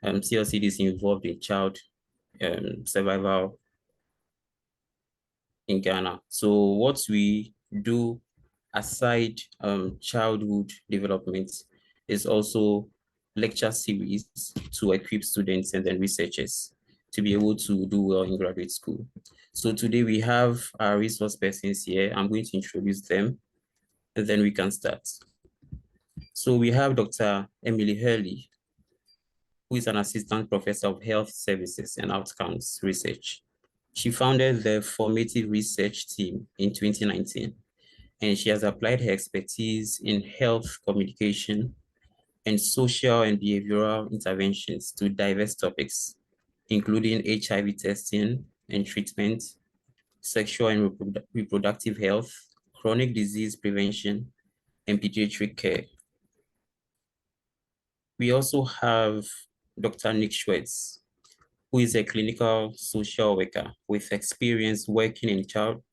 Clcd is involved in child survival in Ghana. So what we do aside childhood development is also lecture series to equip students and then researchers to be able to do well in graduate school. So today we have our resource persons here. I'm going to introduce them and then we can start. So we have Dr. Emily Hurley, who is an assistant professor of health services and outcomes research. She founded the formative research team in 2019, and she has applied her expertise in health communication and social and behavioral interventions to diverse topics, including HIV testing and treatment, sexual and reproductive health, chronic disease prevention, and pediatric care. We also have Dr. Nick Schwartz, who is a clinical social worker with experience working in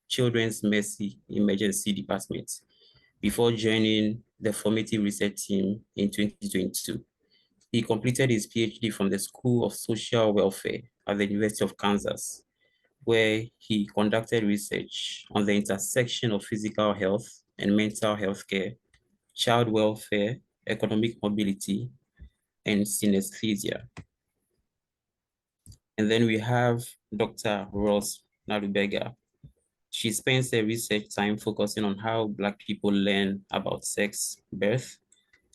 children's mercy emergency department before joining the formative research team in 2022. He completed his PhD from the School of Social Welfare at the University of Kansas, where he conducted research on the intersection of physical health and mental health care, child welfare, economic mobility, and synesthesia. And then we have Dr. Ross Nalubega. She spends her research time focusing on how Black people learn about sex, birth,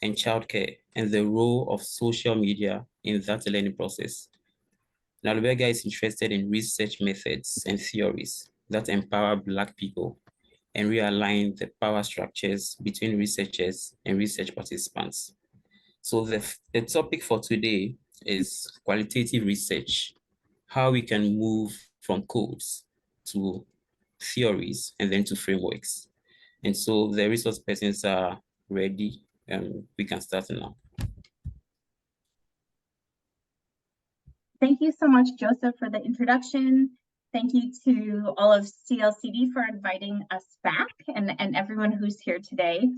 and childcare, and the role of social media in that learning process. Nalubega is interested in research methods and theories that empower Black people and realign the power structures between researchers and research participants. So the topic for today is qualitative research, how we can move from codes to theories and then to frameworks. And so the resource persons are ready. We can start now. Thank you so much, Joseph, for the introduction. Thank you to all of CLCD for inviting us back and everyone who's here today.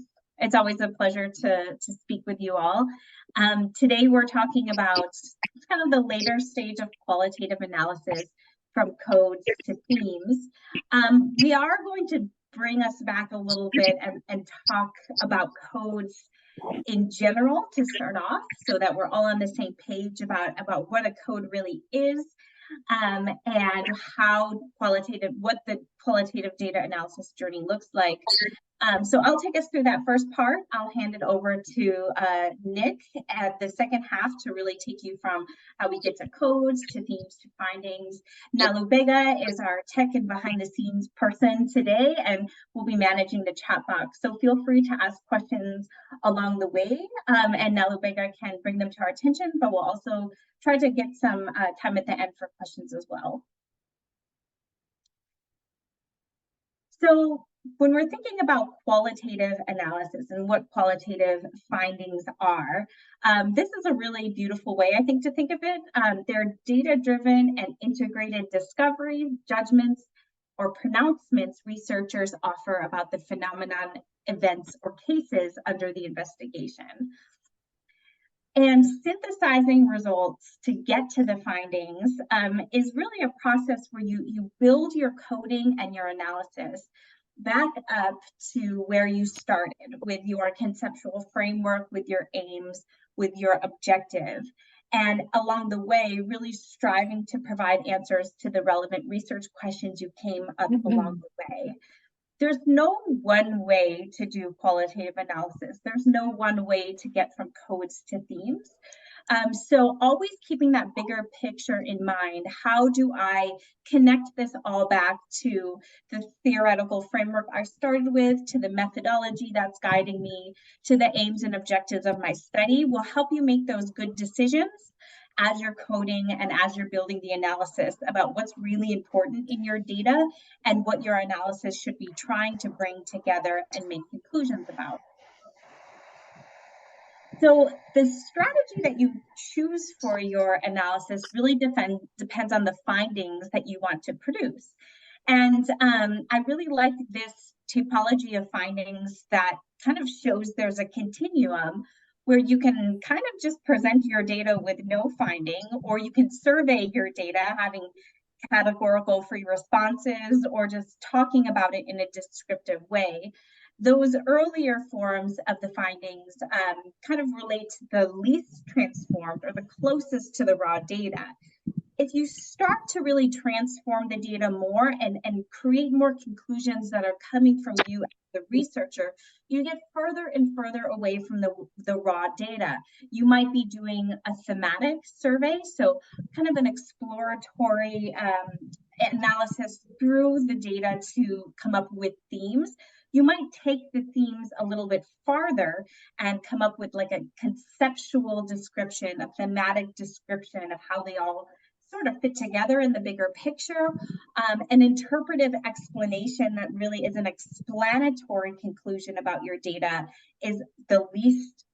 It's always a pleasure to speak with you all. Today we're talking about kind of the later stage of qualitative analysis, from codes to themes. We are going to bring us back a little bit and talk about codes in general to start off, so that we're all on the same page about what a code really is, and what the qualitative data analysis journey looks like. So I'll take us through that first part. I'll hand it over to Nick at the second half to really take you from how we get to codes, to themes, to findings. Nalubega is our tech and behind the scenes person today, and we'll be managing the chat box. So feel free to ask questions along the way, and Nalubega can bring them to our attention, but we'll also try to get some time at the end for questions as well. So when we're thinking about qualitative analysis and what qualitative findings are, this is a really beautiful way, I think, to think of it. They're data-driven and integrated discoveries, judgments, or pronouncements researchers offer about the phenomenon, events, or cases under the investigation. And synthesizing results to get to the findings is really a process where you build your coding and your analysis back up to where you started, with your conceptual framework, with your aims, with your objective. And along the way, really striving to provide answers to the relevant research questions you came up along the way. There's no one way to do qualitative analysis. There's no one way to get from codes to themes. So always keeping that bigger picture in mind. How do I connect this all back to the theoretical framework I started with, to the methodology that's guiding me, to the aims and objectives of my study, will help you make those good decisions as you're coding and as you're building the analysis about what's really important in your data and what your analysis should be trying to bring together and make conclusions about. So the strategy that you choose for your analysis really depends on the findings that you want to produce. And I really like this typology of findings that kind of shows there's a continuum where you can kind of just present your data with no finding, or you can survey your data, having categorical free responses, or just talking about it in a descriptive way. Those earlier forms of the findings kind of relate to the least transformed or the closest to the raw data. If you start to really transform the data more and create more conclusions that are coming from you as the researcher, you get further and further away from the raw data. You might be doing a thematic survey, so kind of an exploratory analysis through the data to come up with themes. You might take the themes a little bit farther and come up with like a conceptual description, a thematic description of how they all sort of fit together in the bigger picture. An interpretive explanation that really is an explanatory conclusion about your data is the least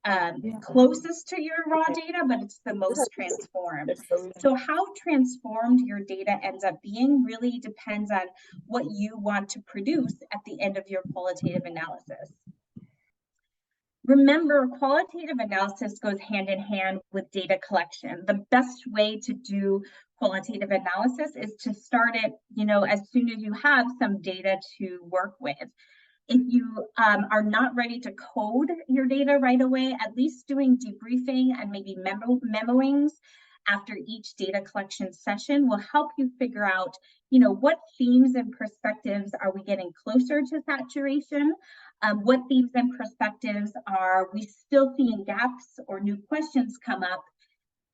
closest to your raw data, but it's the most transformed. So how transformed your data ends up being really depends on what you want to produce at the end of your qualitative analysis. Remember, qualitative analysis goes hand in hand with data collection. The best way to do qualitative analysis is to start it, as soon as you have some data to work with. If you are not ready to code your data right away, at least doing debriefing and maybe memoings after each data collection session will help you figure out, what themes and perspectives are we getting closer to saturation? What themes and perspectives are we still seeing gaps or new questions come up?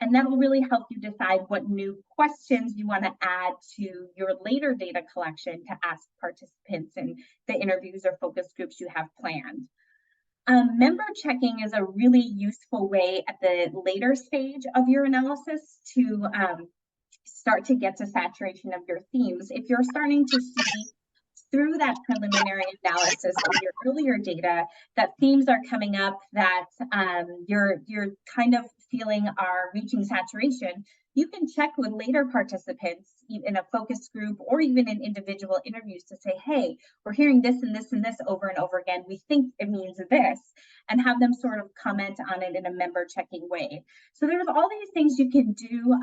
And that will really help you decide what new questions you want to add to your later data collection to ask participants in the interviews or focus groups you have planned. Member checking is a really useful way at the later stage of your analysis to start to get to saturation of your themes. If you're starting to see through that preliminary analysis of your earlier data that themes are coming up that you're kind of feeling are reaching saturation, you can check with later participants in a focus group or even in individual interviews to say, hey, we're hearing this and this and this over and over again. We think it means this, and have them sort of comment on it in a member checking way. So there's all these things you can do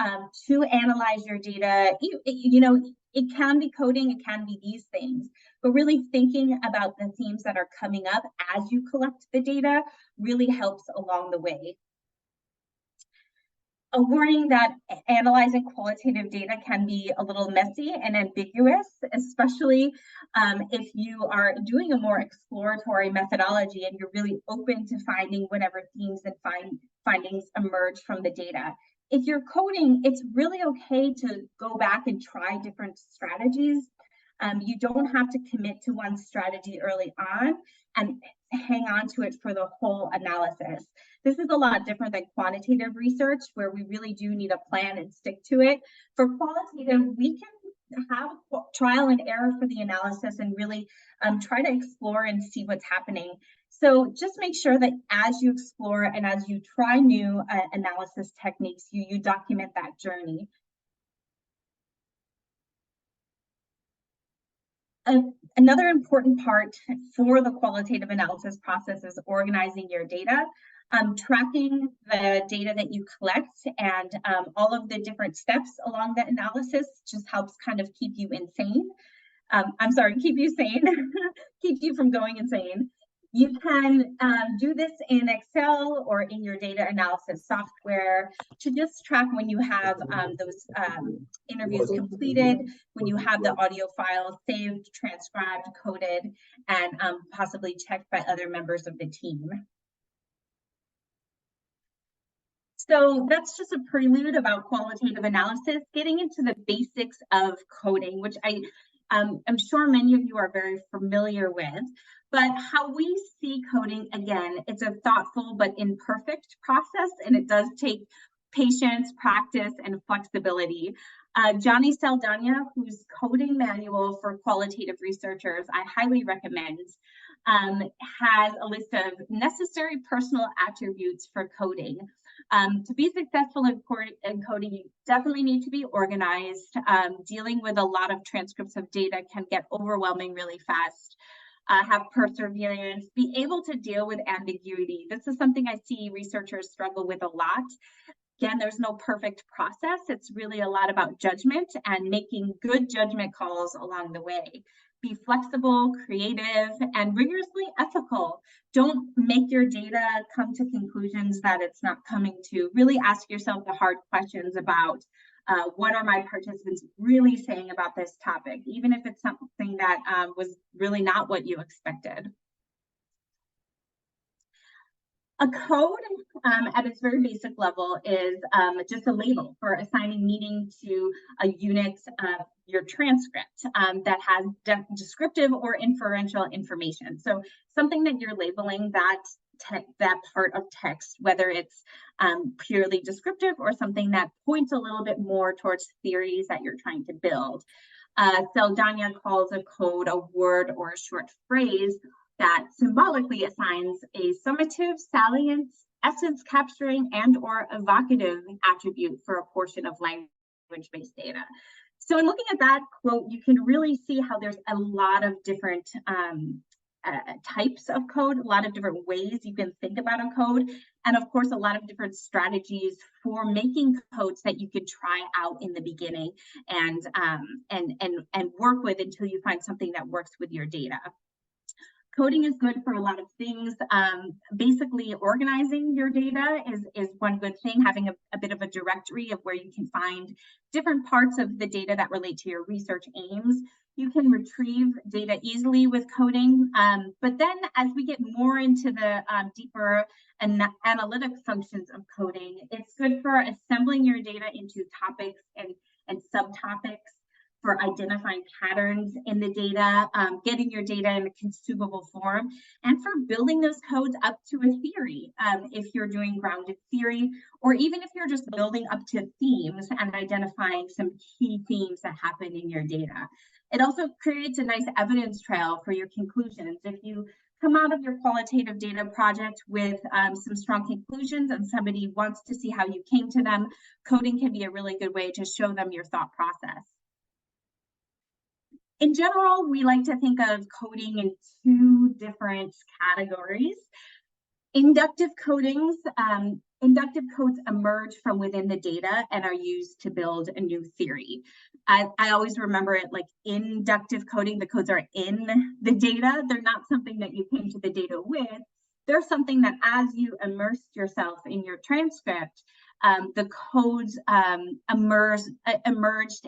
to analyze your data. It can be coding, it can be these things, but really thinking about the themes that are coming up as you collect the data really helps along the way. A warning that analyzing qualitative data can be a little messy and ambiguous, especially if you are doing a more exploratory methodology and you're really open to finding whatever themes and findings emerge from the data. If you're coding, it's really okay to go back and try different strategies. You don't have to commit to one strategy early on and hang on to it for the whole analysis. This is a lot different than quantitative research, where we really do need a plan and stick to it. For qualitative, we can have trial and error for the analysis and really try to explore and see what's happening. So just make sure that as you explore and as you try new analysis techniques, you document that journey. Another important part for the qualitative analysis process is organizing your data, tracking the data that you collect, and all of the different steps along the analysis just helps kind of keep you sane, keep you from going insane. You can do this in Excel or in your data analysis software to just track when you have those interviews completed, when you have the audio file saved, transcribed, coded, and possibly checked by other members of the team. So that's just a prelude about qualitative analysis, getting into the basics of coding, which I'm sure many of you are very familiar with. But how we see coding, again, it's a thoughtful but imperfect process, and it does take patience, practice, and flexibility. Johnny Saldana, whose coding manual for qualitative researchers I highly recommend, has a list of necessary personal attributes for coding. To be successful in coding, you definitely need to be organized. Dealing with a lot of transcripts of data can get overwhelming really fast. have perseverance, be able to deal with ambiguity. This is something I see researchers struggle with a lot. Again, there's no perfect process. It's really a lot about judgment and making good judgment calls along the way. Be flexible, creative, and rigorously ethical. Don't make your data come to conclusions that it's not coming to. Really ask yourself the hard questions about what are my participants really saying about this topic, even if it's something that was really not what you expected. A code at its very basic level is just a label for assigning meaning to a unit of your transcript that has descriptive or inferential information. So something that you're labeling that part of text, whether it's purely descriptive or something that points a little bit more towards theories that you're trying to build. Saldana calls a code a word or a short phrase that symbolically assigns a summative, salient, essence capturing, and or evocative attribute for a portion of language-based data. So in looking at that quote, you can really see how there's a lot of different types of code, a lot of different ways you can think about a code, and of course, a lot of different strategies for making codes that you could try out in the beginning and work with until you find something that works with your data. Coding is good for a lot of things. Basically, organizing your data is one good thing, having a bit of a directory of where you can find different parts of the data that relate to your research aims. You can retrieve data easily with coding, but then as we get more into the deeper analytic functions of coding, it's good for assembling your data into topics and subtopics, for identifying patterns in the data, getting your data in a consumable form, and for building those codes up to a theory, if you're doing grounded theory, or even if you're just building up to themes and identifying some key themes that happen in your data. It also creates a nice evidence trail for your conclusions. If you come out of your qualitative data project with some strong conclusions and somebody wants to see how you came to them, coding can be a really good way to show them your thought process. In general, we like to think of coding in two different categories. Inductive codes emerge from within the data and are used to build a new theory. I always remember it like inductive coding, the codes are in the data. They're not something that you came to the data with. They're something that as you immersed yourself in your transcript, the codes emerged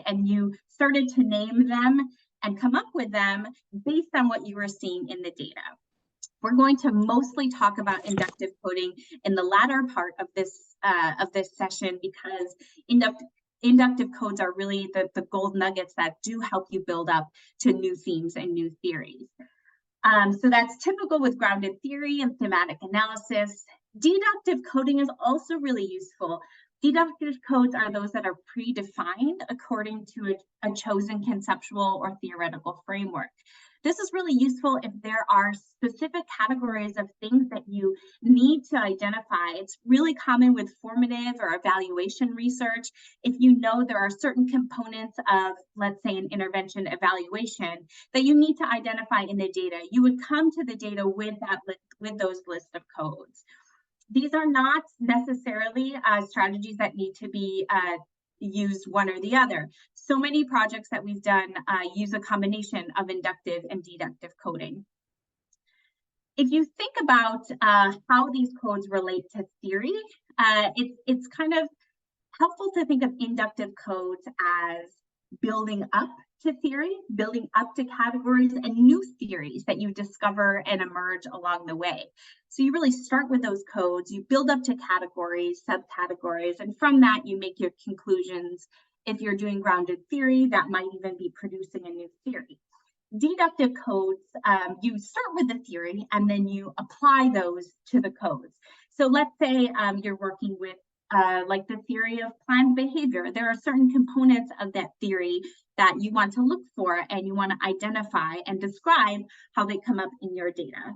and you started to name them and come up with them based on what you were seeing in the data. We're going to mostly talk about inductive coding in the latter part of this session because inductive codes are really the gold nuggets that do help you build up to new themes and new theories. So that's typical with grounded theory and thematic analysis. Deductive coding is also really useful. Deductive codes are those that are predefined according to a chosen conceptual or theoretical framework. This is really useful if there are specific categories of things that you need to identify. It's really common with formative or evaluation research. If you know there are certain components of, let's say, an intervention evaluation that you need to identify in the data, you would come to the data with those lists of codes. These are not necessarily strategies that need to be used one or the other. So many projects that we've done use a combination of inductive and deductive coding. If you think about how these codes relate to theory, it's kind of helpful to think of inductive codes as building up to theory, building up to categories and new theories that you discover and emerge along the way. So you really start with those codes, you build up to categories, subcategories, and from that you make your conclusions. If you're doing grounded theory, that might even be producing a new theory. Deductive codes, you start with the theory and then you apply those to the codes. So let's say you're working with like the theory of planned behavior. There are certain components of that theory that you want to look for and you want to identify and describe how they come up in your data.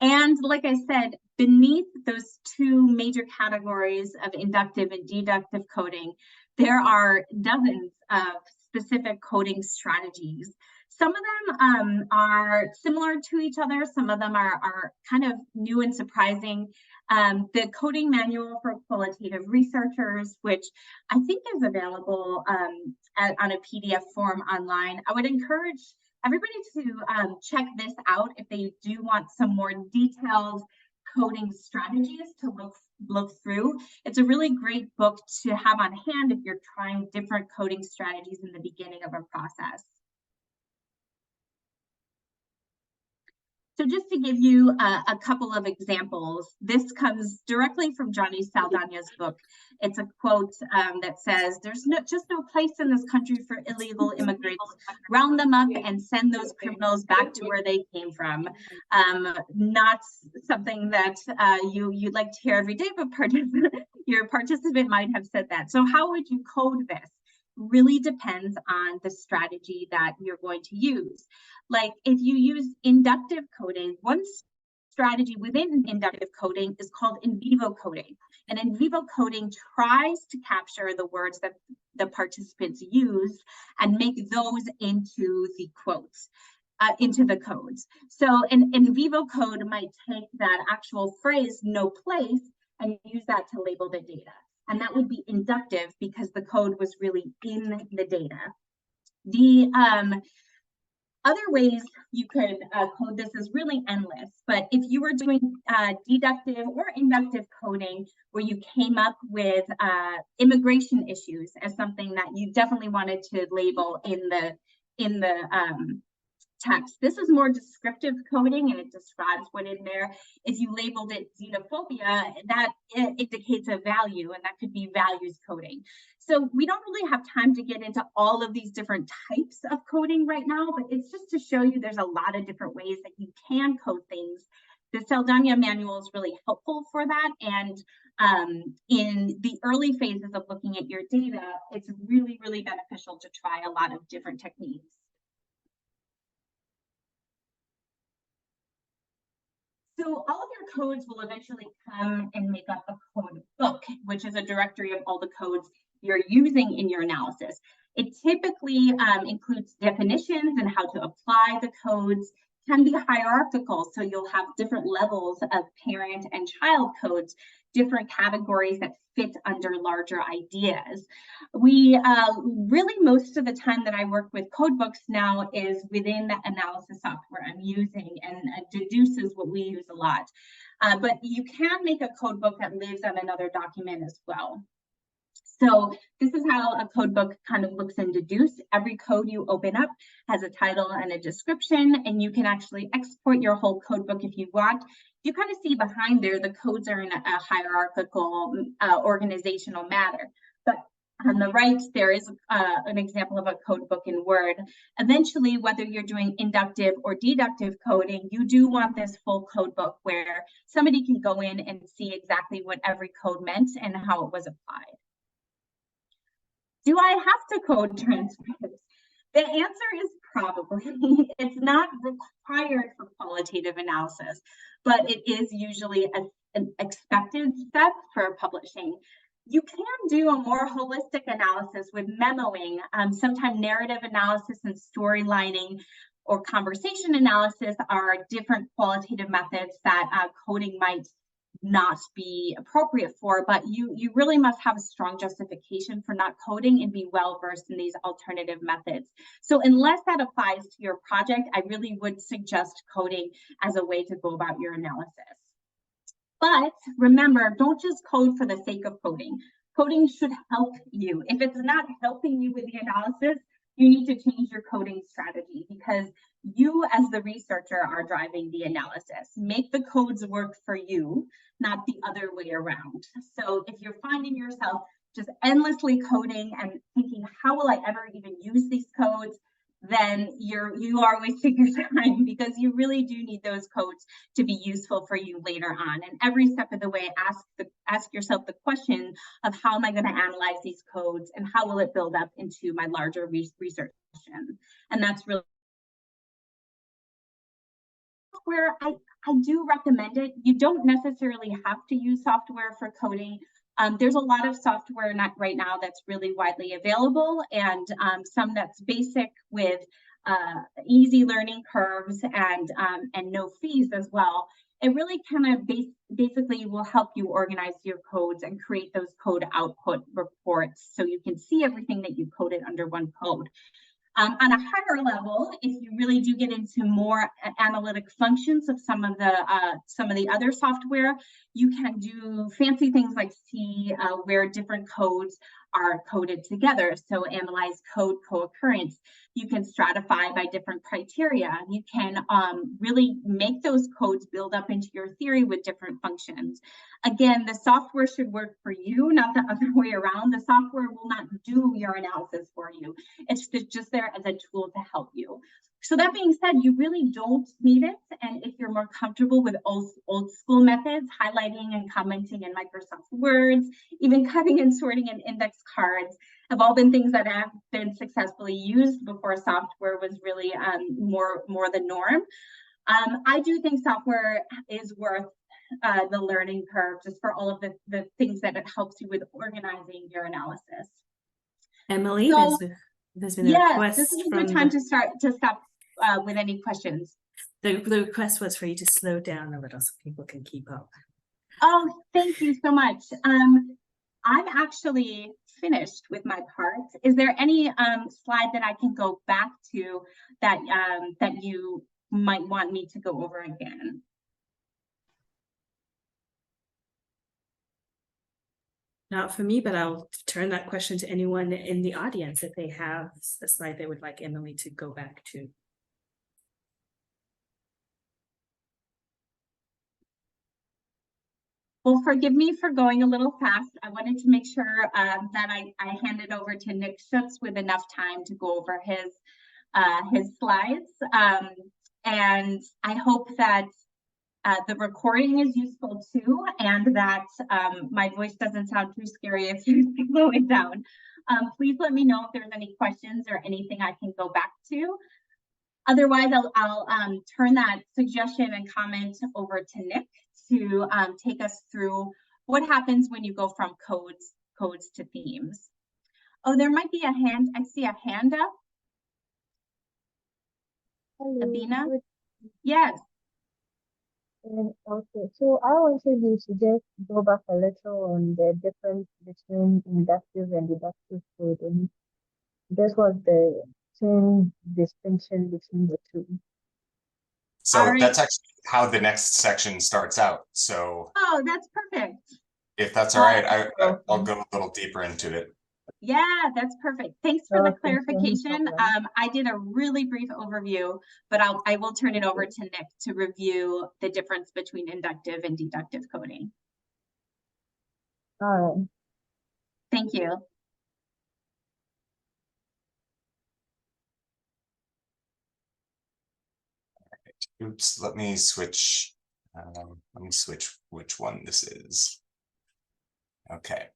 And like I said, beneath those two major categories of inductive and deductive coding, there are dozens of specific coding strategies. Some of them are similar to each other. Some of them are kind of new and surprising. The coding manual for qualitative researchers, which I think is available on a PDF form online. I would encourage everybody to check this out if they do want some more detailed coding strategies to look through. It's a really great book to have on hand if you're trying different coding strategies in the beginning of a process. So just to give you a couple of examples, this comes directly from Johnny Saldana's book. It's a quote that says, "There's just no place in this country for illegal immigrants. Round them up and send those criminals back to where they came from." Not something that you'd like to hear every day, but your participant might have said that. So how would you code this? Really depends on the strategy that you're going to use. Like if you use inductive coding, one strategy within inductive coding is called in vivo coding. And in vivo coding tries to capture the words that the participants use and make those into the quotes, into the codes. So an in vivo code might take that actual phrase, "no place," and use that to label the data. And that would be inductive because the code was really in the data. The other ways you could code this is really endless, but if you were doing deductive or inductive coding where you came up with immigration issues as something that you definitely wanted to label in the text. This is more descriptive coding and it describes what in there. If you labeled it xenophobia, that indicates a value, and that could be values coding. So we don't really have time to get into all of these different types of coding right now, but it's just to show you there's a lot of different ways that you can code things. The Saldana manual is really helpful for that. And in the early phases of looking at your data, it's really, really beneficial to try a lot of different techniques. So all of your codes will eventually come and make up a code book, which is a directory of all the codes you're using in your analysis. It typically includes definitions and how to apply the codes, can be hierarchical. So you'll have different levels of parent and child codes, different categories that fit under larger ideas. We really, most of the time that I work with code books now is within the analysis software I'm using, and Deduce is what we use a lot. But you can make a code book that lives on another document as well. So this is how a code book kind of looks in Deduce. Every code you open up has a title and a description, and you can actually export your whole code book if you want. You kind of see behind there, the codes are in a hierarchical organizational manner. But on the right, there is an example of a code book in Word. Eventually, whether you're doing inductive or deductive coding, you do want this full code book where somebody can go in and see exactly what every code meant and how it was applied. Do I have to code transcripts? The answer is probably. It's not required for qualitative analysis, but it is usually an expected step for publishing. You can do a more holistic analysis with memoing. Sometimes narrative analysis and storylining or conversation analysis are different qualitative methods that coding might not be appropriate for, but you really must have a strong justification for not coding and be well versed in these alternative methods. So unless that applies to your project, I really would suggest coding as a way to go about your analysis. But remember, don't just code for the sake of coding. Coding should help you. If it's not helping you with the analysis, you need to change your coding strategy, because you as the researcher are driving the analysis. Make the codes work for you, not the other way around. So if you're finding yourself just endlessly coding and thinking, how will I ever even use these codes? Then you are wasting your time, because you really do need those codes to be useful for you later on. And every step of the way, ask yourself the question of how am I going to analyze these codes and how will it build up into my larger research question? And that's really where I do recommend it. You don't necessarily have to use software for coding. There's a lot of software right now that's really widely available, and some that's basic with easy learning curves and no fees as well. It really kind of basically will help you organize your codes and create those code output reports so you can see everything that you coded under one code. On a higher level, if you really do get into more analytic functions of some of the other software, you can do fancy things like see where different codes are coded together. So analyze code co-occurrence. You can stratify by different criteria. You can really make those codes build up into your theory with different functions. Again, the software should work for you, not the other way around. The software will not do your analysis for you. It's just there as a tool to help you. So that being said, you really don't need it. And if you're more comfortable with old school methods, highlighting and commenting in Microsoft Words, even cutting and sorting in index cards, have all been things that have been successfully used before software was really more the norm. I do think software is worth the learning curve just for all of the things that it helps you with organizing your analysis. Emily, so, there's been a request. This is a good time to stop with any questions. The request was for you to slow down a little so people can keep up. Oh, thank you so much. I'm actually finished with my part. Is there any slide that I can go back to that that you might want me to go over again? Not for me, but I'll turn that question to anyone in the audience if they have a slide they would like Emily to go back to. Well, forgive me for going a little fast. I wanted to make sure that I handed over to Nick Schutz with enough time to go over his slides. And I hope that the recording is useful too, and that my voice doesn't sound too scary if you slow it down. Please let me know if there's any questions or anything I can go back to. Otherwise, I'll turn that suggestion and comment over to Nick to take us through what happens when you go from codes to themes. Oh, there might be a hand. I see a hand up. Hello. Abina? Yes. Okay, so I wanted you to just go back a little on the difference between inductive and deductive coding. This was the main distinction between the two. So that's actually how the next section starts out. So that's perfect. If that's all right, I'll go a little deeper into it. Yeah, that's perfect. Thanks for the clarification. I did a really brief overview, but I will turn it over to Nick to review the difference between inductive and deductive coding. All right. Thank you. Oops, let me switch which one this is. Okay.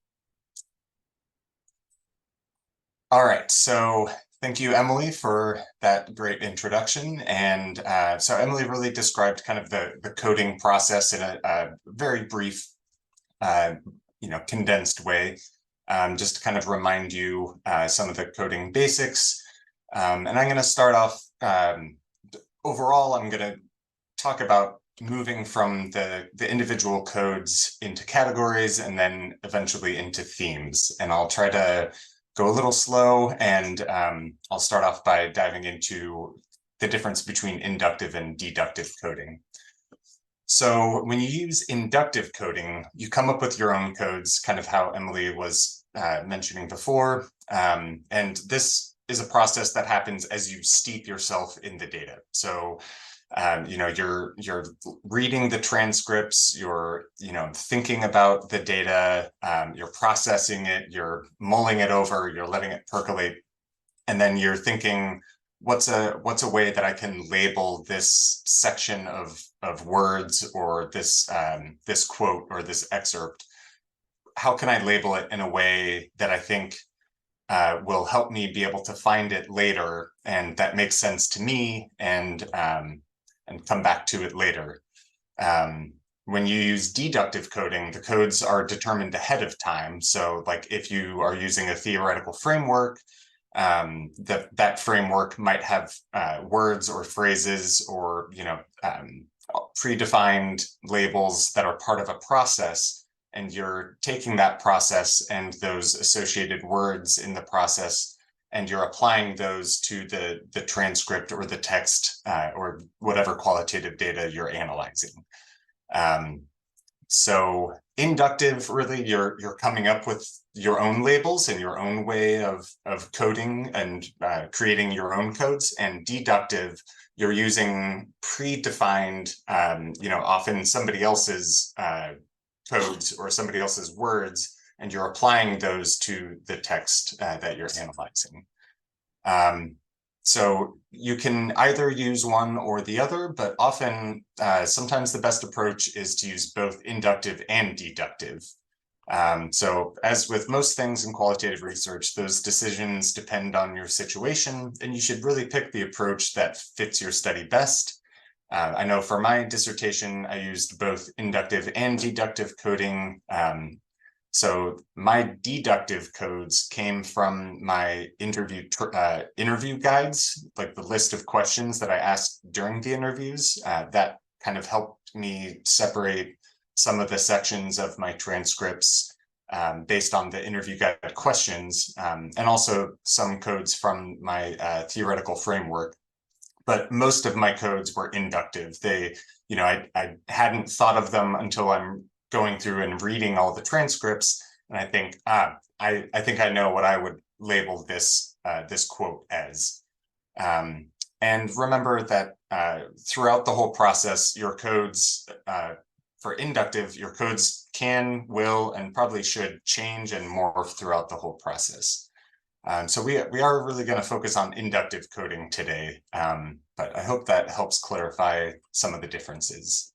All right, so thank you, Emily, for that great introduction. And so Emily really described kind of the coding process in a very brief, condensed way, just to kind of remind you some of the coding basics. And I'm going to start off, overall, I'm going to talk about moving from the individual codes into categories and then eventually into themes. And I'll try to go a little slow, and I'll start off by diving into the difference between inductive and deductive coding. So when you use inductive coding, you come up with your own codes, kind of how Emily was mentioning before. And this is a process that happens as you steep yourself in the data. So you're reading the transcripts, you're thinking about the data, you're processing it, you're mulling it over, you're letting it percolate, and then you're thinking, what's a way that I can label this section of words, or this this quote or this excerpt? How can I label it in a way that I think will help me be able to find it later, and that makes sense to me, and come back to it later. when you use deductive coding, the codes are determined ahead of time. So like if you are using a theoretical framework, that framework might have words or phrases or predefined labels that are part of a process, and you're taking that process and those associated words in the process, and you're applying those to the transcript or the text or whatever qualitative data you're analyzing. So inductive, really, you're coming up with your own labels and your own way of coding and creating your own codes. And deductive, you're using predefined, often somebody else's codes or somebody else's words, and you're applying those to the text that you're analyzing. So you can either use one or the other, but often, sometimes the best approach is to use both inductive and deductive. So as with most things in qualitative research, those decisions depend on your situation, and you should really pick the approach that fits your study best. I know for my dissertation, I used both inductive and deductive coding. So my deductive codes came from my interview guides, like the list of questions that I asked during the interviews. That kind of helped me separate some of the sections of my transcripts based on the interview guide questions, and also some codes from my theoretical framework. But most of my codes were inductive. I hadn't thought of them until I'm going through and reading all the transcripts, and I think I think I know what I would label this quote as. And remember that throughout the whole process, your codes for inductive, your codes can, will, and probably should change and morph throughout the whole process. So we are really going to focus on inductive coding today, but I hope that helps clarify some of the differences.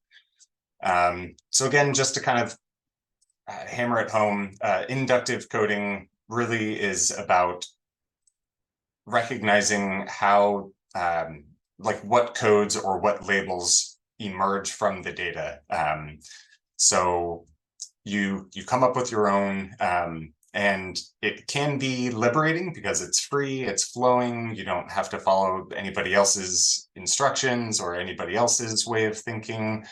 So again, just to kind of hammer it home, inductive coding really is about recognizing how, what codes or what labels emerge from the data. So you come up with your own, and it can be liberating because it's free, it's flowing, you don't have to follow anybody else's instructions or anybody else's way of thinking.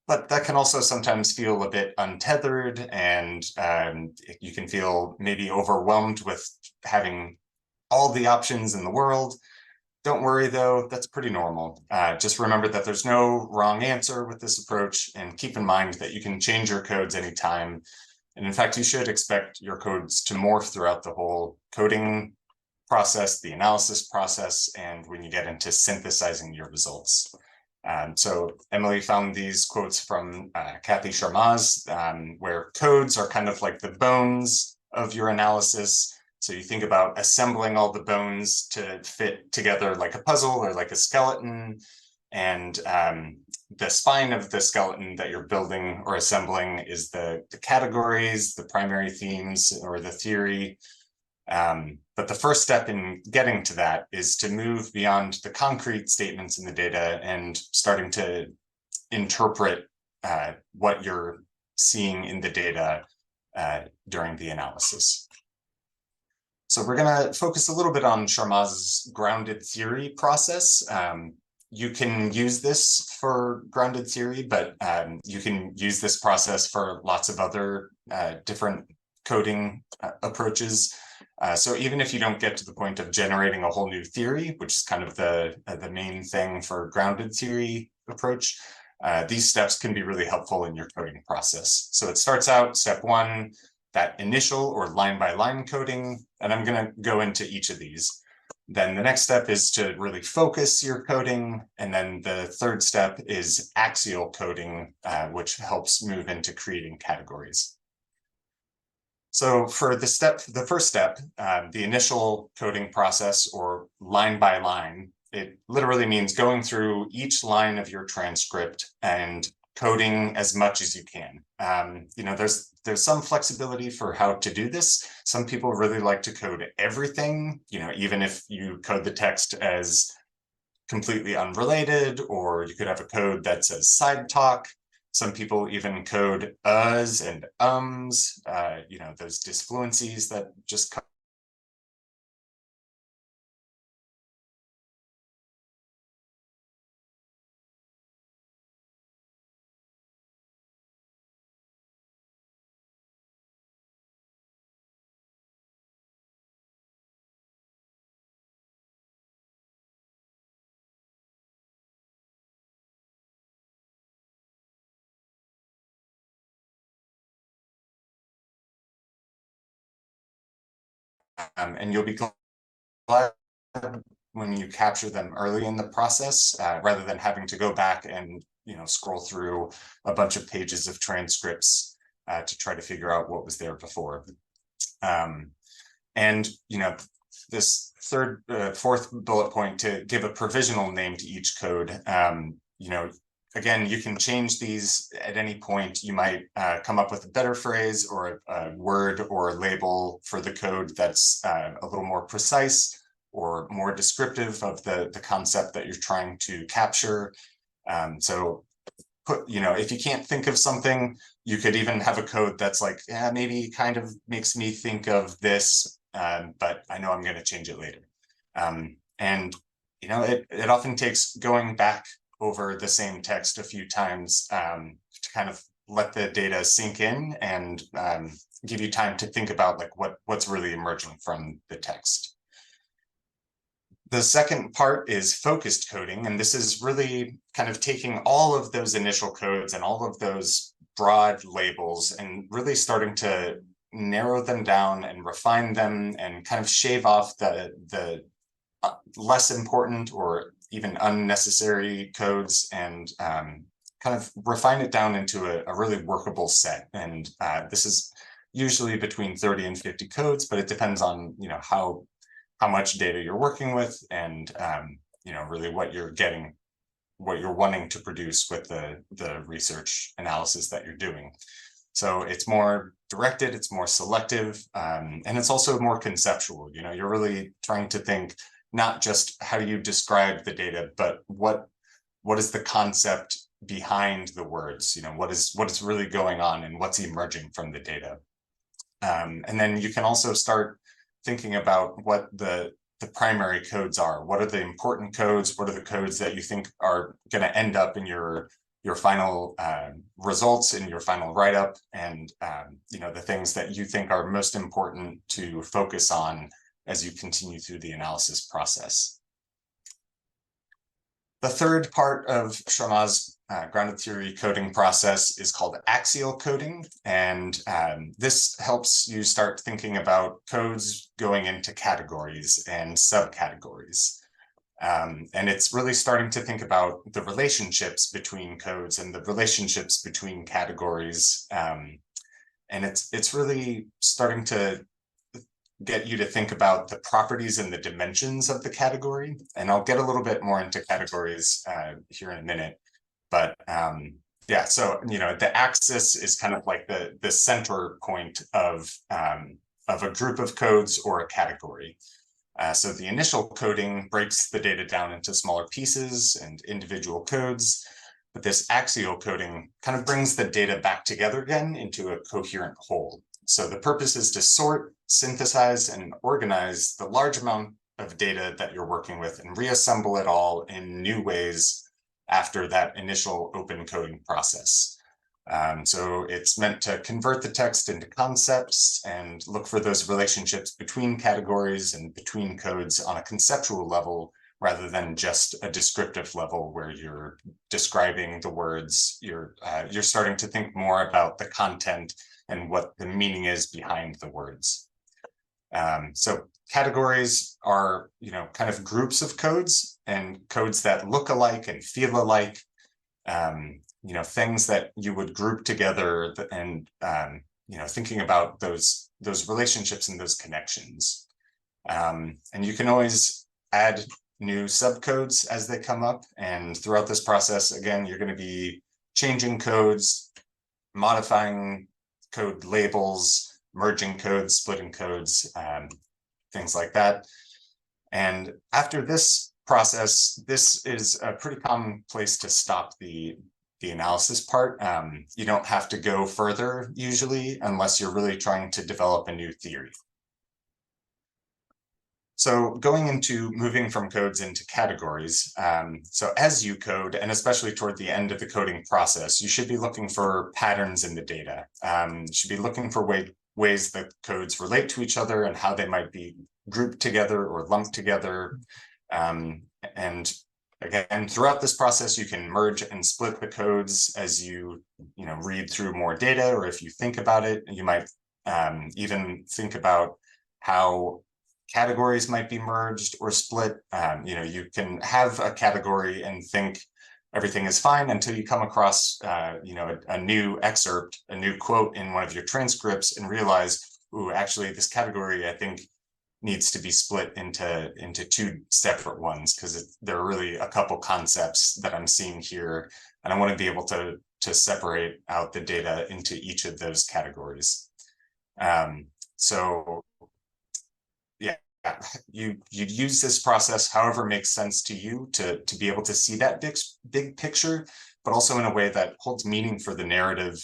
But that can also sometimes feel a bit untethered, and you can feel maybe overwhelmed with having all the options in the world. Don't worry, though, that's pretty normal. Just remember that there's no wrong answer with this approach, and keep in mind that you can change your codes anytime. And in fact, you should expect your codes to morph throughout the whole coding process, the analysis process, and when you get into synthesizing your results. So Emily found these quotes from Kathy Sharma's, where codes are kind of like the bones of your analysis. So you think about assembling all the bones to fit together like a puzzle or like a skeleton, and the spine of the skeleton that you're building or assembling is the categories, the primary themes, or the theory. But the first step in getting to that is to move beyond the concrete statements in the data and starting to interpret what you're seeing in the data during the analysis. So we're going to focus a little bit on Sharma's grounded theory process. You can use this for grounded theory, but you can use this process for lots of other different coding approaches. So even if you don't get to the point of generating a whole new theory, which is kind of the main thing for grounded theory approach, these steps can be really helpful in your coding process. So it starts out, step one, that initial or line-by-line coding, and I'm going to go into each of these. Then the next step is to really focus your coding, and then the third step is axial coding, which helps move into creating categories. So for the first step, the initial coding process, or line by line, it literally means going through each line of your transcript and coding as much as you can. There's some flexibility for how to do this. Some people really like to code everything, even if you code the text as completely unrelated, or you could have a code that says side talk. Some people even code uhs and ums, those disfluencies that just come. And you'll be glad when you capture them early in the process, rather than having to go back and scroll through a bunch of pages of transcripts to try to figure out what was there before. And this fourth bullet point, to give a provisional name to each code. Again, you can change these at any point. You might come up with a better phrase or a word or a label for the code that's a little more precise or more descriptive of the concept that you're trying to capture. So if you can't think of something, you could even have a code that's like, yeah, maybe kind of makes me think of this, but I know I'm going to change it later. And it often takes going back over the same text a few times to kind of let the data sink in and give you time to think about like what's really emerging from the text. The second part is focused coding, and this is really kind of taking all of those initial codes and all of those broad labels and really starting to narrow them down and refine them and kind of shave off the less important or even unnecessary codes and kind of refine it down into a really workable set. And this is usually between 30 and 50 codes, but it depends on how much data you're working with and really what you're getting, what you're wanting to produce with the research analysis that you're doing. So it's more directed, it's more selective, and it's also more conceptual. You're really trying to think not just how do you describe the data, but what is the concept behind the words? What is really going on and what's emerging from the data. And then you can also start thinking about what the primary codes are. What are the important codes? What are the codes that you think are going to end up in your final results, in your final write-up, and the things that you think are most important to focus on as you continue through the analysis process. The third part of Sharma's grounded theory coding process is called axial coding, and this helps you start thinking about codes going into categories and subcategories. And it's really starting to think about the relationships between codes and the relationships between categories. And it's really starting to get you to think about the properties and the dimensions of the category. And I'll get a little bit more into categories here in a minute. But yeah, so the axis is kind of like the center point of a group of codes or a category. So the initial coding breaks the data down into smaller pieces and individual codes, but this axial coding kind of brings the data back together again into a coherent whole. So the purpose is to sort, synthesize, and organize the large amount of data that you're working with and reassemble it all in new ways after that initial open coding process. So it's meant to convert the text into concepts and look for those relationships between categories and between codes on a conceptual level, rather than just a descriptive level where you're describing the words. You're starting to think more about the content and what the meaning is behind the words. So categories are, kind of groups of codes, and codes that look alike and feel alike. Things that you would group together and, thinking about those relationships and those connections. And you can always add new subcodes as they come up. And throughout this process, again, you're going to be changing codes, modifying code labels, merging codes, splitting codes, things like that. And after this process, this is a pretty common place to stop the analysis part. You don't have to go further usually unless you're really trying to develop a new theory. So going into moving from codes into categories, so as you code, and especially toward the end of the coding process, you should be looking for patterns in the data. You should be looking for ways that codes relate to each other and how they might be grouped together or lumped together. And again, throughout this process, you can merge and split the codes as you read through more data, or if you think about it, you might even think about how categories might be merged or split. You can have a category and think everything is fine until you come across a new excerpt, a new quote in one of your transcripts, and realize, ooh, actually this category I think needs to be split into two separate ones, because there are really a couple concepts that I'm seeing here, and I want to be able to separate out the data into each of those categories. So yeah, you use this process however makes sense to you to be able to see that big picture, but also in a way that holds meaning for the narrative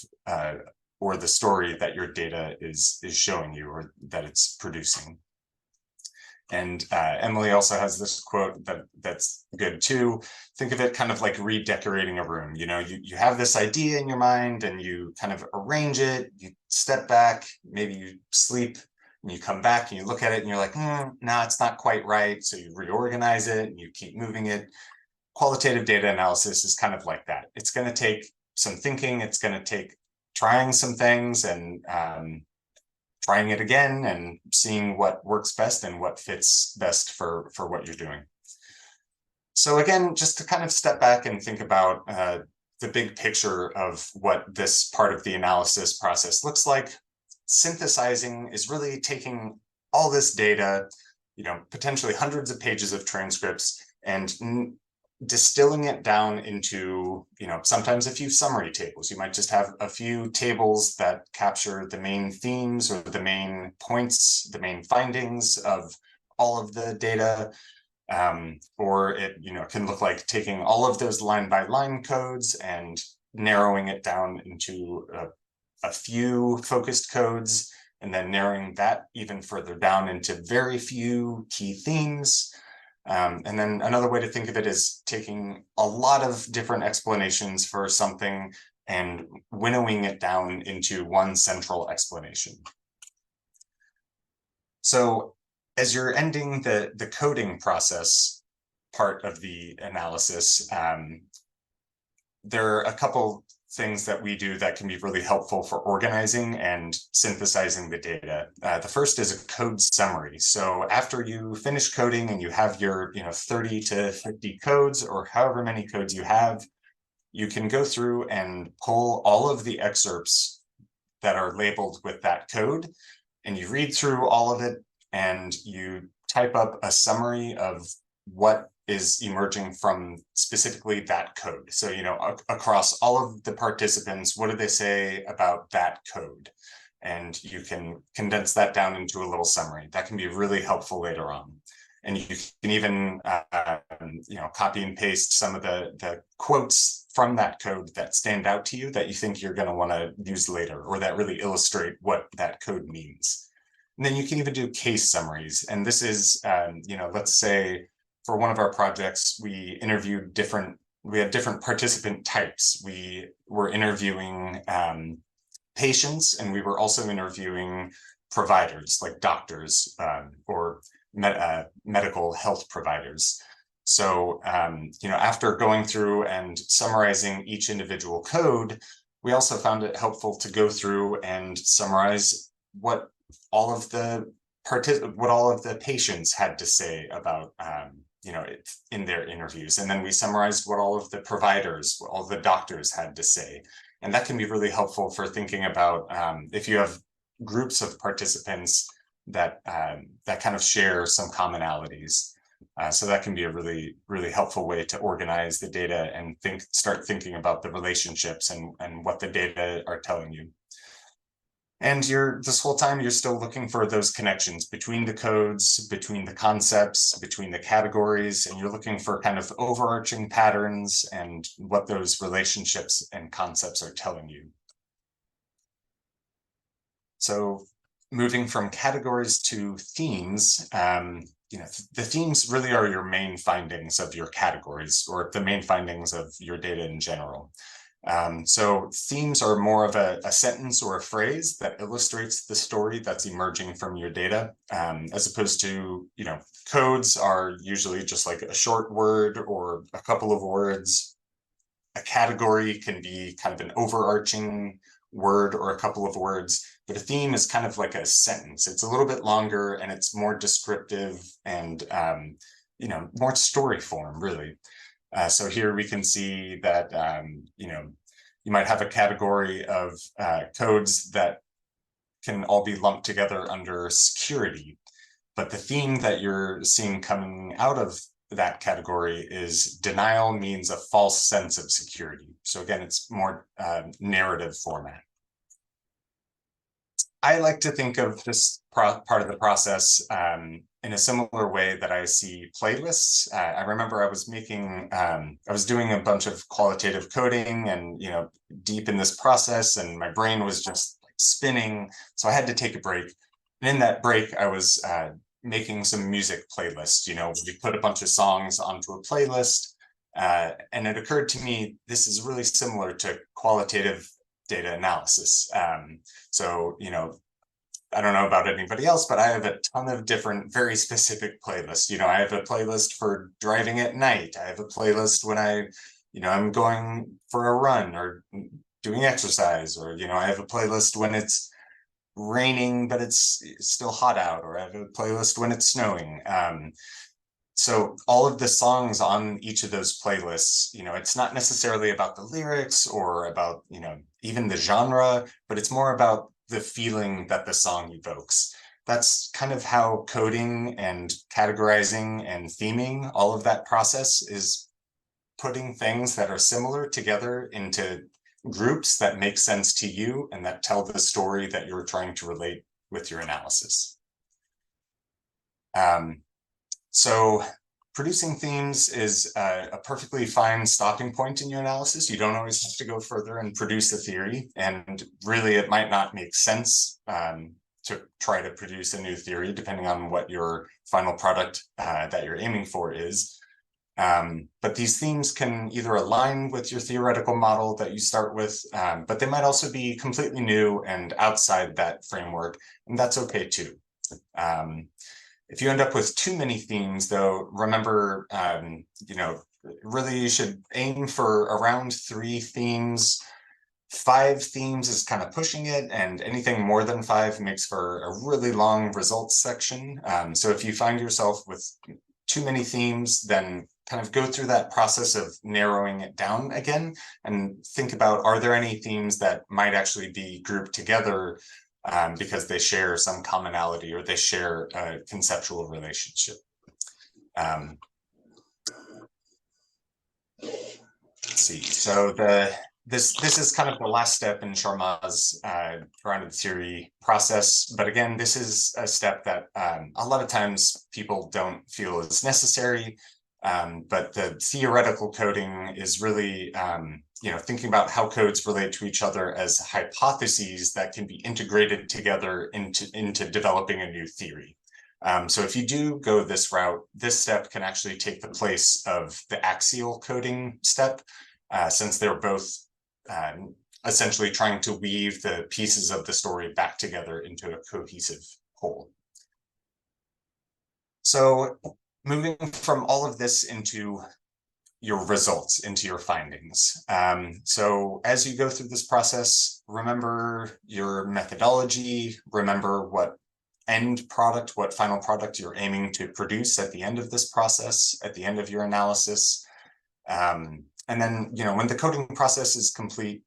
or the story that your data is showing you, or that it's producing. And Emily also has this quote that's good too. Think of it kind of like redecorating a room. You have this idea in your mind and you kind of arrange it, you step back, maybe you sleep, and you come back and you look at it and you're like, no, it's not quite right. So you reorganize it and you keep moving it. Qualitative data analysis is kind of like that. It's going to take some thinking. It's going to take trying some things and trying it again and seeing what works best and what fits best for what you're doing. So again, just to kind of step back and think about the big picture of what this part of the analysis process looks like. Synthesizing is really taking all this data, potentially hundreds of pages of transcripts, and distilling it down into, sometimes a few summary tables. You might just have a few tables that capture the main themes or the main points, the main findings of all of the data. Or it, can look like taking all of those line by line codes and narrowing it down into a few focused codes, and then narrowing that even further down into very few key themes. And then another way to think of it is taking a lot of different explanations for something and winnowing it down into one central explanation. So as you're ending the coding process part of the analysis, there are a couple things that we do that can be really helpful for organizing and synthesizing the data. The first is a code summary. So after you finish coding and you have your 30 to 50 codes, or however many codes you have, you can go through and pull all of the excerpts that are labeled with that code, and you read through all of it and you type up a summary of what is emerging from specifically that code. So, across all of the participants, what do they say about that code? And you can condense that down into a little summary. That can be really helpful later on. And you can even, copy and paste some of the quotes from that code that stand out to you that you think you're going to want to use later, or that really illustrate what that code means. And then you can even do case summaries. And this is, let's say, for one of our projects, we had different participant types. We were interviewing patients, and we were also interviewing providers like doctors or medical health providers. So, after going through and summarizing each individual code, we also found it helpful to go through and summarize what all of the patients had to say about in their interviews. And then we summarized what all of the providers, all the doctors had to say. And that can be really helpful for thinking about if you have groups of participants that kind of share some commonalities. So that can be a really, really helpful way to organize the data and start thinking about the relationships and what the data are telling you. And this whole time, you're still looking for those connections between the codes, between the concepts, between the categories, and you're looking for kind of overarching patterns and what those relationships and concepts are telling you. So moving from categories to themes, the themes really are your main findings of your categories, or the main findings of your data in general. So themes are more of a sentence or a phrase that illustrates the story that's emerging from your data, as opposed to, codes are usually just like a short word or a couple of words. A category can be kind of an overarching word or a couple of words, but a theme is kind of like a sentence. It's a little bit longer and it's more descriptive and, more story form, really. So here we can see that, you might have a category of codes that can all be lumped together under security, but the theme that you're seeing coming out of that category is denial means a false sense of security. So again, it's more narrative format. I like to think of this part of the process in a similar way that I see playlists. I remember I was doing a bunch of qualitative coding and, deep in this process, and my brain was just spinning. So I had to take a break. And in that break, I was making some music playlists. We put a bunch of songs onto a playlist. And it occurred to me, this is really similar to qualitative data analysis. So, I don't know about anybody else, but I have a ton of different, very specific playlists. I have a playlist for driving at night. I have a playlist when I'm going for a run or doing exercise, or, I have a playlist when it's raining, but it's still hot out, or I have a playlist when it's snowing. So all of the songs on each of those playlists, it's not necessarily about the lyrics or about, even the genre, but it's more about the feeling that the song evokes. That's kind of how coding and categorizing and theming, all of that process is putting things that are similar together into groups that make sense to you and that tell the story that you're trying to relate with your analysis. So producing themes is a perfectly fine stopping point in your analysis. You don't always have to go further and produce a theory. And really, it might not make sense to try to produce a new theory, depending on what your final product that you're aiming for is. But these themes can either align with your theoretical model that you start with, but they might also be completely new and outside that framework, and that's okay too. If you end up with too many themes, though, remember, really you should aim for around 3 themes. 5 themes is kind of pushing it, and anything more than 5 makes for a really long results section. So if you find yourself with too many themes, then kind of go through that process of narrowing it down again and think about, are there any themes that might actually be grouped together because they share some commonality or they share a conceptual relationship. Let's see. So this is kind of the last step in Sharma's grounded theory process. But again, this is a step that a lot of times people don't feel is necessary. But the theoretical coding is really thinking about how codes relate to each other as hypotheses that can be integrated together into developing a new theory. So if you do go this route, this step can actually take the place of the axial coding step, since they're both essentially trying to weave the pieces of the story back together into a cohesive whole. So moving from all of this into your results, into your findings. So as you go through this process, remember your methodology, remember what final product you're aiming to produce at the end of this process, at the end of your analysis. And then, when the coding process is complete,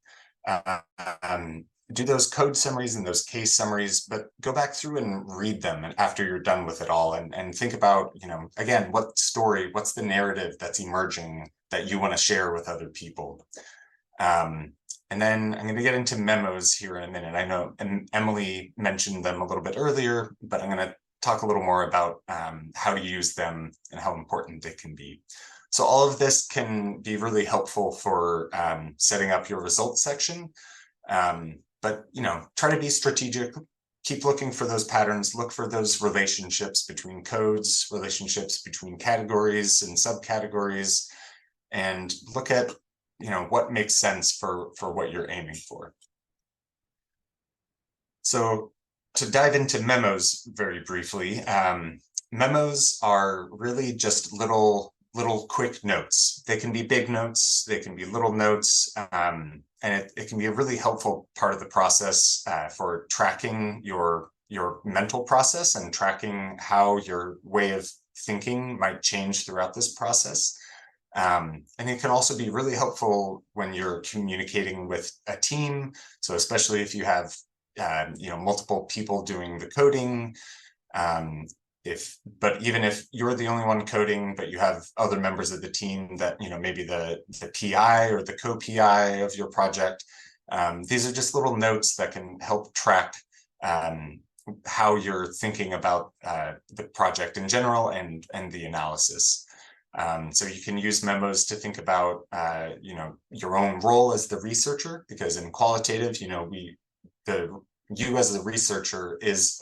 do those code summaries and those case summaries, but go back through and read them after you're done with it all, and think about, again, what's the narrative that's emerging that you want to share with other people. And And then I'm going to get into memos here in a minute. I know Emily mentioned them a little bit earlier, but I'm going to talk a little more about how to use them and how important they can be. So all of this can be really helpful for setting up your results section. But, you know, try to be strategic. Keep looking for those patterns, look for those relationships between codes, relationships between categories and subcategories, and look at, you know, what makes sense for what you're aiming for. So to dive into memos very briefly, memos are really just little quick notes. They can be big notes, they can be little notes, and it can be a really helpful part of the process for tracking your mental process and tracking how your way of thinking might change throughout this process. And it can also be really helpful when you're communicating with a team. So especially if you have you know, multiple people doing the coding, but even if you're the only one coding, but you have other members of the team that, you know, maybe the PI or the co-PI of your project, these are just little notes that can help track how you're thinking about the project in general and the analysis. So you can use memos to think about, you know, your own role as the researcher, because in qualitative, you know, you as the researcher is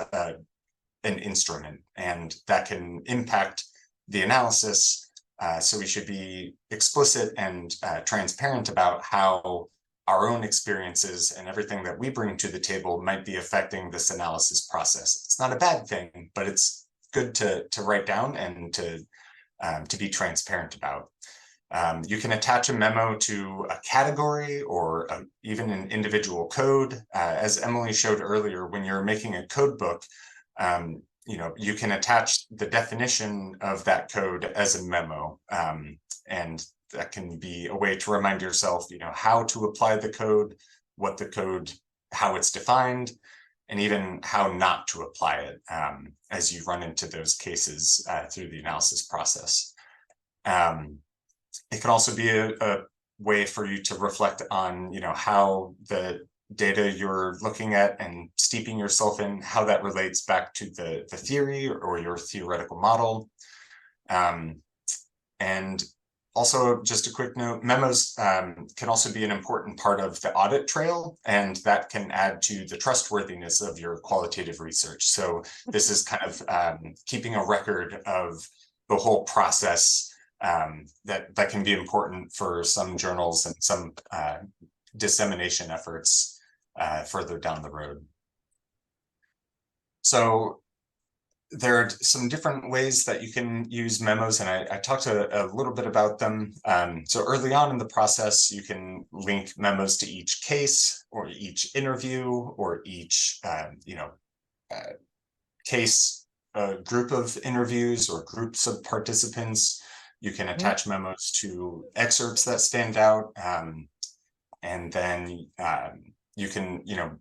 an instrument, and that can impact the analysis. So we should be explicit and transparent about how our own experiences and everything that we bring to the table might be affecting this analysis process. It's not a bad thing, but it's good to write down and to be transparent about. You can attach a memo to a category or even an individual code. As Emily showed earlier, when you're making a code book, you know, you can attach the definition of that code as a memo. And that can be a way to remind yourself, you know, how to apply the code, what the code, how it's defined, and even how not to apply it as you run into those cases through the analysis process. It can also be a way for you to reflect on, you know, how the data you're looking at and steeping yourself in, how that relates back to the theory or your theoretical model. And also, just a quick note, memos can also be an important part of the audit trail, and that can add to the trustworthiness of your qualitative research. So this is kind of keeping a record of the whole process. That can be important for some journals and some dissemination efforts further down the road. So there are some different ways that you can use memos, and I talked a little bit about them. So early on in the process, you can link memos to each case or each interview or each you know, case group of interviews or groups of participants. You can attach memos to excerpts that stand out, and then you can, you know,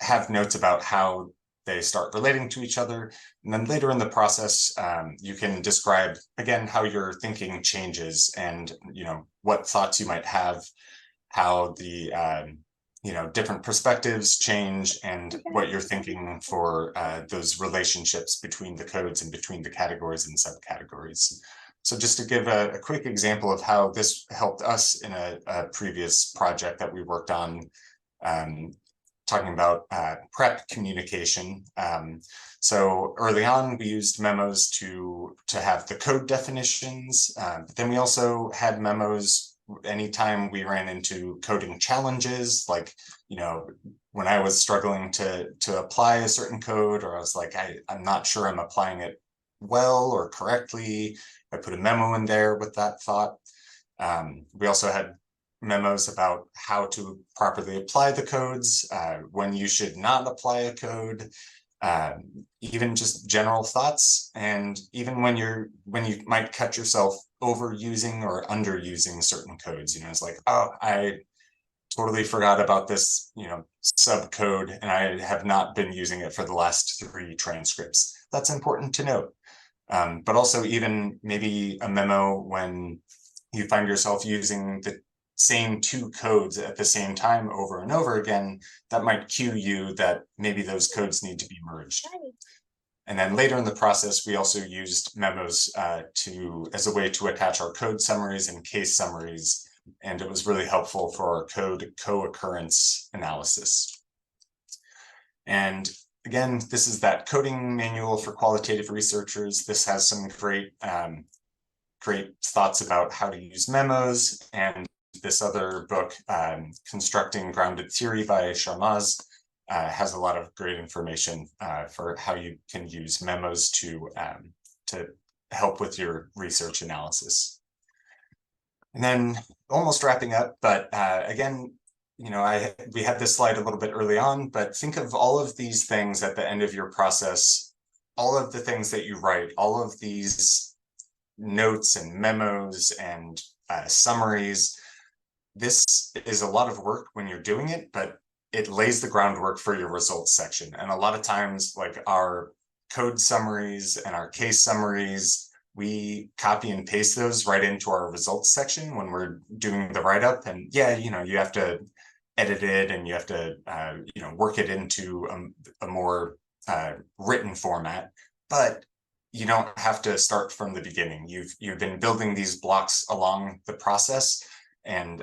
have notes about how they start relating to each other. And then later in the process, you can describe, again, how your thinking changes and, you know, what thoughts you might have, how the, you know, different perspectives change and what you're thinking for those relationships between the codes and between the categories and subcategories. So just to give a quick example of how this helped us in a previous project that we worked on, talking about prep communication. So early on, we used memos to have the code definitions, but then we also had memos anytime we ran into coding challenges, like, you know, when I was struggling to apply a certain code, or I was like, I'm not sure I'm applying it well or correctly, I put a memo in there with that thought. We also had memos about how to properly apply the codes, when you should not apply a code, even just general thoughts, and even when you might catch yourself overusing or underusing certain codes. You know, it's like, oh, I totally forgot about this, you know, subcode, and I have not been using it for the last 3 transcripts. That's important to note. But also even maybe a memo when you find yourself using same two codes at the same time over and over again, that might cue you that maybe those codes need to be merged. And then later in the process, we also used Memos as a way to attach our code summaries and case summaries. And it was really helpful for our code co-occurrence analysis. And again, this is that coding manual for qualitative researchers. This has some great thoughts about how to use Memos. And this other book, Constructing Grounded Theory by Sharmaz, has a lot of great information for how you can use Memos to help with your research analysis. And then almost wrapping up, but again, you know, we had this slide a little bit early on, but think of all of these things at the end of your process, all of the things that you write, all of these notes and memos and summaries. This is a lot of work when you're doing it, but it lays the groundwork for your results section. And a lot of times, like our code summaries and our case summaries, we copy and paste those right into our results section when we're doing the write-up. And yeah, you know, you have to edit it and you have to, you know, work it into a more written format, but you don't have to start from the beginning. You've been building these blocks along the process, and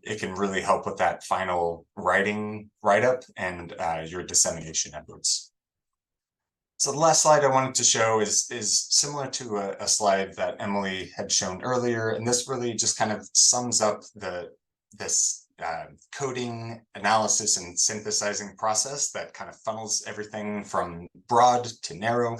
it can really help with that final write-up and your dissemination efforts. So the last slide I wanted to show is similar to a slide that Emily had shown earlier, and this really just kind of sums up this coding, analysis, and synthesizing process that kind of funnels everything from broad to narrow.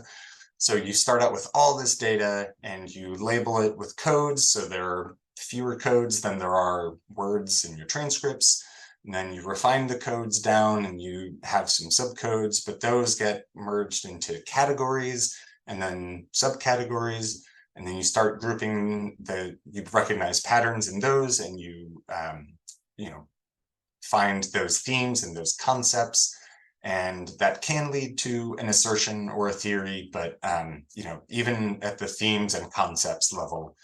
So you start out with all this data and you label it with codes, so there are fewer codes than there are words in your transcripts. And then you refine the codes down and you have some subcodes, but those get merged into categories and then subcategories. And then you start grouping you recognize patterns in those, and you know, find those themes and those concepts. And that can lead to an assertion or a theory, but you know, even at the themes and concepts level,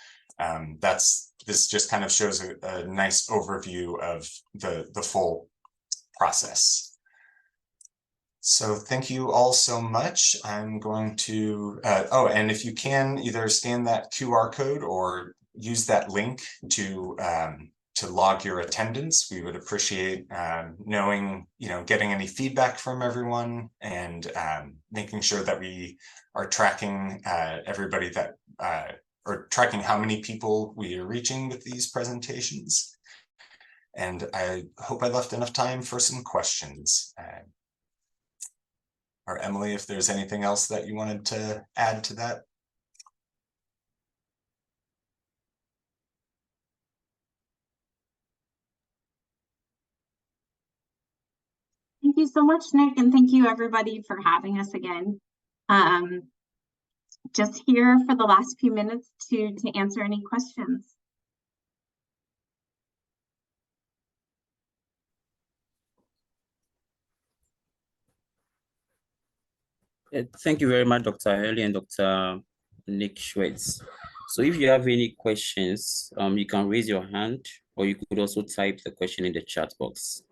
this just kind of shows a nice overview of the full process. So thank you all so much. I'm going to, oh, and if you can either scan that QR code or use that link to log your attendance, we would appreciate knowing, you know, getting any feedback from everyone, and making sure that we are tracking everybody that, or tracking how many people we are reaching with these presentations. And I hope I left enough time for some questions. Or Emily, if there's anything else that you wanted to add to that. Thank you so much, Nick, and thank you everybody for having us again. Just here for the last few minutes to answer any questions. Thank you very much, Dr. Hurley and Dr. Nick Schwetz. So if you have any questions, you can raise your hand, or you could also type the question in the chat box.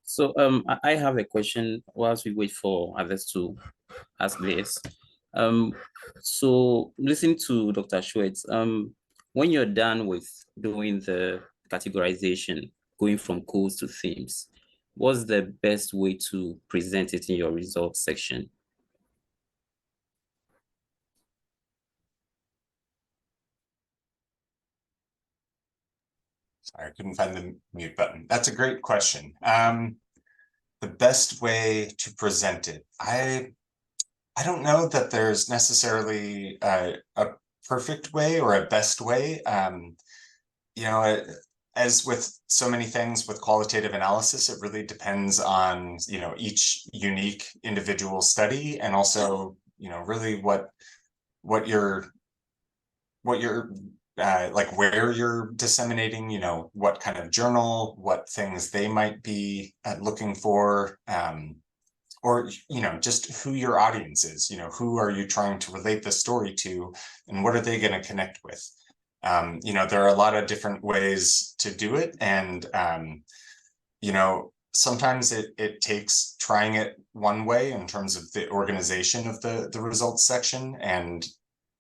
So I have a question whilst we wait for others to ask this. So listen to Dr. Schwetz. When you're done with doing the categorization, going from codes to themes, what's the best way to present it in your results section? Sorry, I couldn't find the mute button. That's a great question. The best way to present it. I don't know that there's necessarily a perfect way or a best way. You know, as with so many things with qualitative analysis, it really depends on, you know, each unique individual study, and also, you know, really what your like where you're disseminating, you know, what kind of journal, what things they might be looking for, or, you know, just who your audience is, you know, who are you trying to relate the story to, and what are they going to connect with? You know, there are a lot of different ways to do it, and you know, sometimes it takes trying it one way in terms of the organization of the results section, and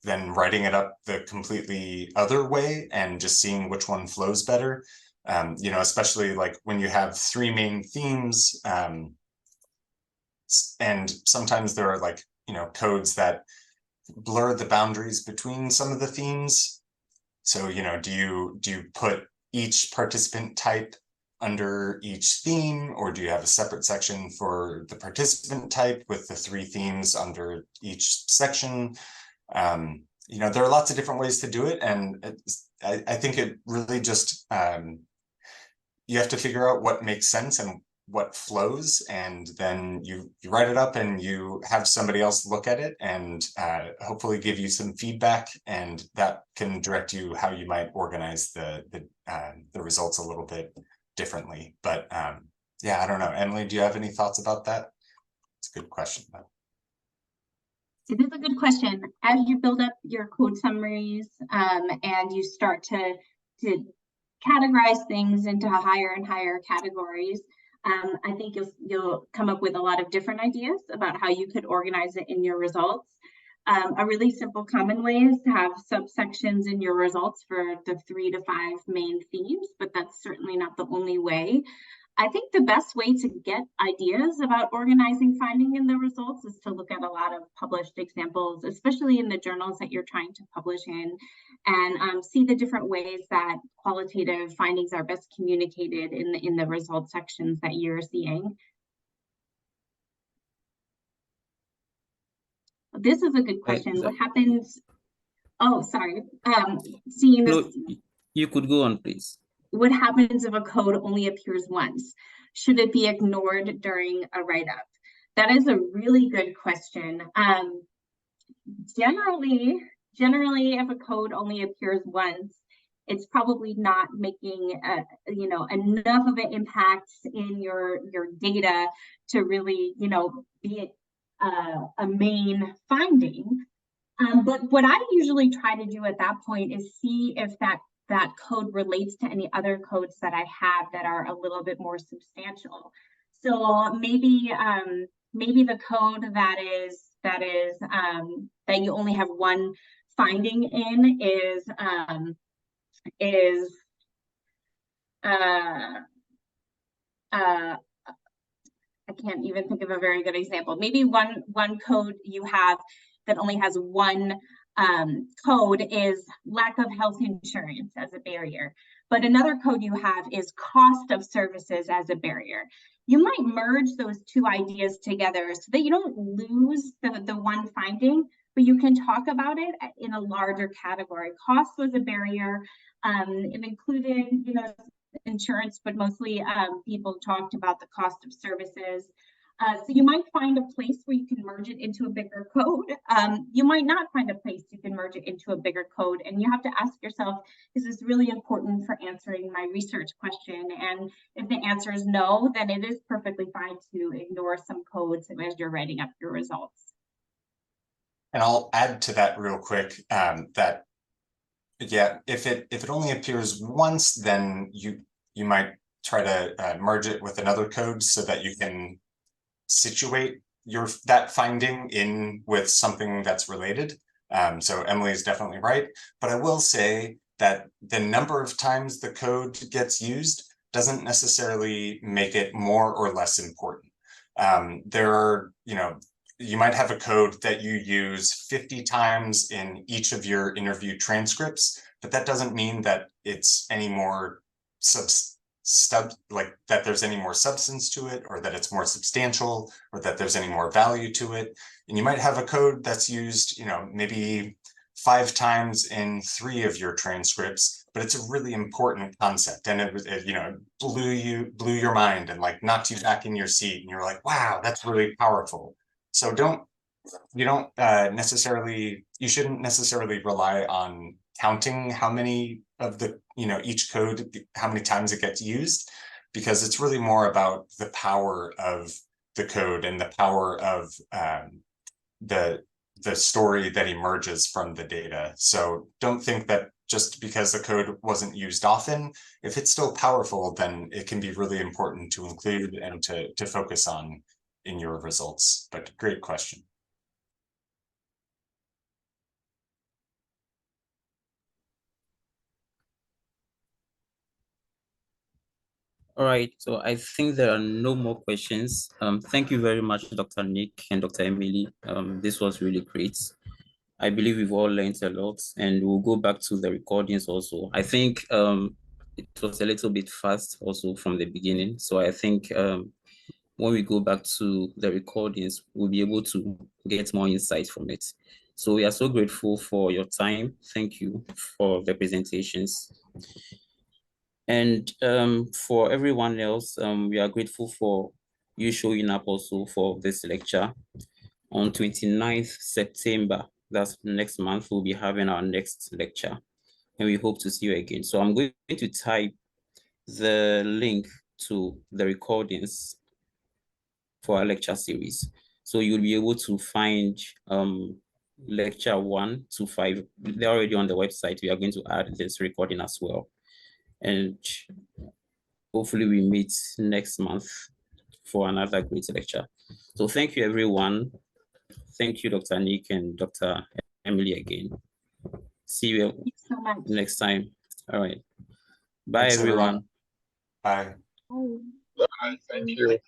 then writing it up the completely other way and just seeing which one flows better. You know, especially like when you have 3 main themes, and sometimes there are like, you know, codes that blur the boundaries between some of the themes. So, you know, do you put each participant type under each theme, or do you have a separate section for the participant type with the 3 themes under each section? You know, there are lots of different ways to do it, and I think it really just you have to figure out what makes sense and what flows, and then you write it up and you have somebody else look at it and hopefully give you some feedback, and that can direct you how you might organize the results a little bit differently. But yeah, I don't know. Emily, do you have any thoughts about that? It's a good question. It is a good question. As you build up your code summaries and you start to categorize things into higher and higher categories, I think you'll come up with a lot of different ideas about how you could organize it in your results. A really simple common way is to have subsections in your results for the 3 to 5 main themes, but that's certainly not the only way. I think the best way to get ideas about organizing finding in the results is to look at a lot of published examples, especially in the journals that you're trying to publish in, and see the different ways that qualitative findings are best communicated in the results sections that you're seeing. This is a good question. What happens? Oh, sorry. Seeing this. No, you could go on, please. What happens if a code only appears once? Should it be ignored during a write-up? That is a really good question. Generally, if a code only appears once, it's probably not making you know, enough of an impact in your data to really, you know, be a main finding. But what I usually try to do at that point is see if that code relates to any other codes that I have that are a little bit more substantial. So maybe the code that you only have one finding in is I can't even think of a very good example. Maybe one code you have that only has one code is lack of health insurance as a barrier, but another code you have is cost of services as a barrier. You might merge those 2 ideas together so that you don't lose the one finding, but you can talk about it in a larger category. Cost was a barrier. It included, you know, insurance, but mostly people talked about the cost of services. So you might find a place where you can merge it into a bigger code. You might not find a place you can merge it into a bigger code, and you have to ask yourself, is this really important for answering my research question? And if the answer is no, then it is perfectly fine to ignore some codes as you're writing up your results. And I'll add to that real quick that, yeah, if it only appears once, then you might try to merge it with another code so that you can situate that finding in with something that's related. So Emily is definitely right, but I will say that the number of times the code gets used doesn't necessarily make it more or less important. There are, you know, you might have a code that you use 50 times in each of your interview transcripts, but that doesn't mean that it's any more like that there's any more substance to it, or that it's more substantial, or that there's any more value to it. And you might have a code that's used, you know, maybe 5 times in 3 of your transcripts, but it's a really important concept, and it you know, blew your mind and like knocked you back in your seat, and you're like, wow, that's really powerful. So you shouldn't necessarily rely on counting how many of the, each code, how many times it gets used, because it's really more about the power of the code and the power of the story that emerges from the data. So don't think that just because the code wasn't used often, if it's still powerful, then it can be really important to include and to focus on in your results. But great question. All right, so I think there are no more questions. Thank you very much, Dr. Nick and Dr. Emily. This was really great. I believe we've all learned a lot, and we'll go back to the recordings also. I think it was a little bit fast also from the beginning. So I think when we go back to the recordings, we'll be able to get more insight from it. So we are so grateful for your time. Thank you for the presentations. And for everyone else, we are grateful for you showing up also for this lecture. On 29th September, that's next month, we'll be having our next lecture, and we hope to see you again. So I'm going to type the link to the recordings for our lecture series. So you'll be able to find lecture 1 to 5. They're already on the website. We are going to add this recording as well. And hopefully we meet next month for another great lecture. So thank you, everyone. Thank you, Dr. Nick and Dr. Emily again. See you so much. next time. All right. Bye, Thanks, everyone. Bye. Oh. Bye. Thank you.